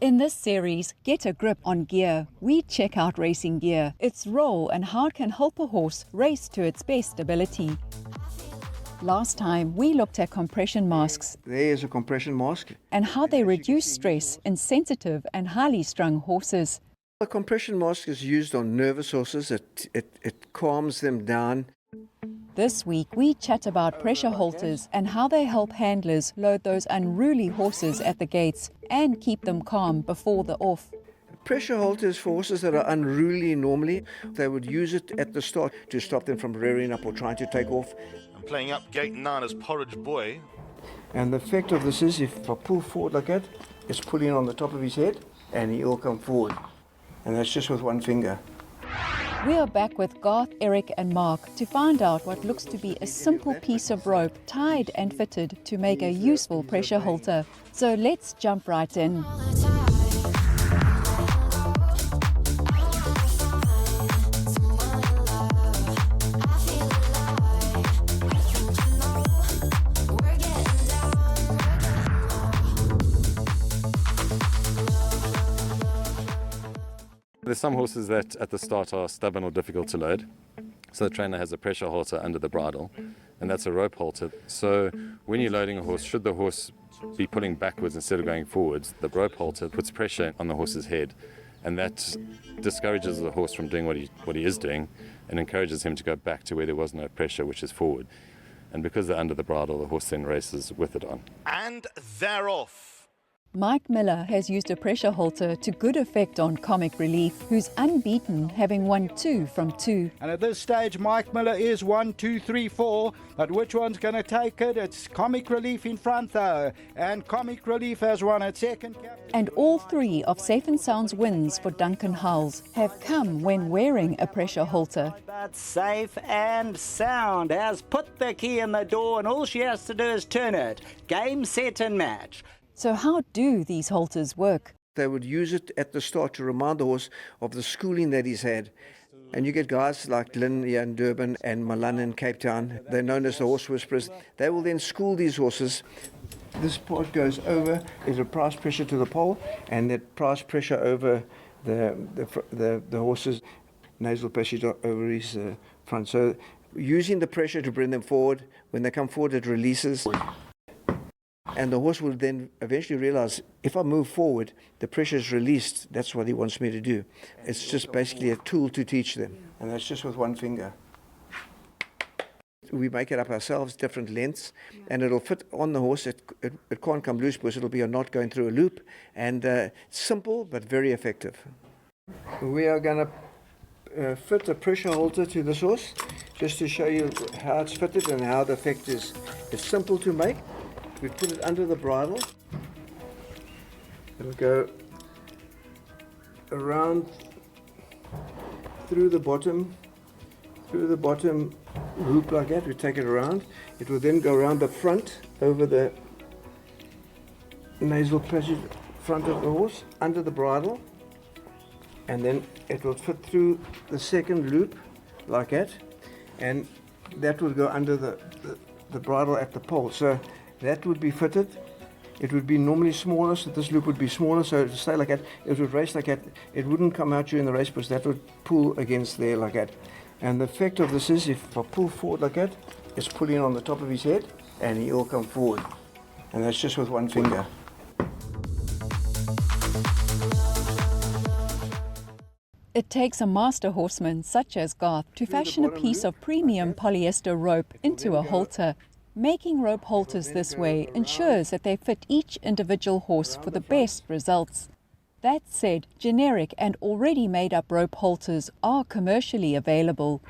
In this series, Get a Grip on Gear, we check out racing gear, its role and how it can help a horse race to its best ability. Last time, we looked at compression masks. There is a compression mask. And how they reduce stress in sensitive and highly strung horses. A compression mask is used on nervous horses. It calms them down. This week, we chat about pressure halters and how they help handlers load those unruly horses at the gates and keep them calm before the off. Pressure halters for horses that are unruly normally, they would use it at the start to stop them from rearing up or trying to take off. I'm playing up gate 9 as Porridge Boy. And the effect of this is if I pull forward like that, it's pulling on the top of his head and he'll come forward. And that's just with one finger. We are back with Garth, Eric and Mark to find out what looks to be a simple piece of rope tied and fitted to make a useful pressure halter. So let's jump right in. There's some horses that at the start are stubborn or difficult to load. So the trainer has a pressure halter under the bridle, and that's a rope halter. So when you're loading a horse, should the horse be pulling backwards instead of going forwards, the rope halter puts pressure on the horse's head, and that discourages the horse from doing what he is doing and encourages him to go back to where there was no pressure, which is forward. And because they're under the bridle, the horse then races with it on. And they're off. Mike Miller has used a pressure halter to good effect on Comic Relief, who's unbeaten, having won 2 from 2. And at this stage, Mike Miller is 1, 2, 3, 4. But which one's going to take it? It's Comic Relief in front, though. And Comic Relief has won at second. And all 3 of Safe and Sound's wins for Duncan Hulls have come when wearing a pressure halter. But Safe and Sound has put the key in the door, and all she has to do is turn it. Game, set and match. So how do these halters work? They would use it at the start to remind the horse of the schooling that he's had. And you get guys like Dyllan here in Durban and Milan in Cape Town. They're known as the horse whisperers. They will then school these horses. This part goes over, is a price pressure to the pole, and that price pressure over the horse's nasal passage over his front. So using the pressure to bring them forward, when they come forward it releases. And the horse will then eventually realize, if I move forward, the pressure is released. That's what he wants me to do. It's just basically a tool to teach them. And that's just with one finger. We make it up ourselves, different lengths, and it'll fit on the horse. It can't come loose because it'll be a knot going through a loop. And simple, but very effective. We are going to fit a pressure halter to this horse, just to show you how it's fitted and how the effect is. It's simple to make. We put it under the bridle. It'll go around through the bottom hoop like that. We take it around. It will then go around the front, over the nasal passage front of the horse, under the bridle, and then it will fit through the second loop like that, and that will go under the bridle at the pole. So that would be fitted. It would be normally smaller, so this loop would be smaller, so it would stay like that. It would race like that. It wouldn't come out during the race because that would pull against there like that. And the effect of this is, if I pull forward like that, it's pulling on the top of his head and he'll come forward. And that's just with one finger. It takes a master horseman such as Garth to fashion a piece of premium polyester rope into a halter. Making rope halters this way ensures that they fit each individual horse for the best results. That said, generic and already made-up rope halters are commercially available.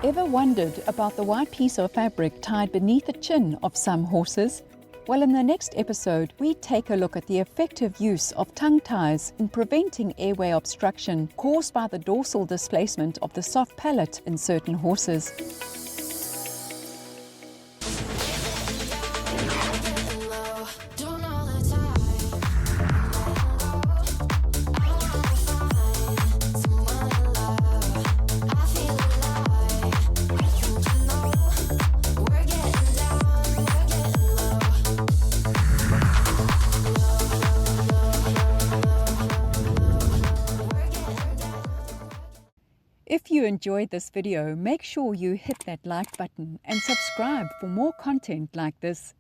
Ever wondered about the white piece of fabric tied beneath the chin of some horses? Well, in the next episode, we take a look at the effective use of tongue ties in preventing airway obstruction caused by the dorsal displacement of the soft palate in certain horses. If you enjoyed this video, make sure you hit that like button and subscribe for more content like this.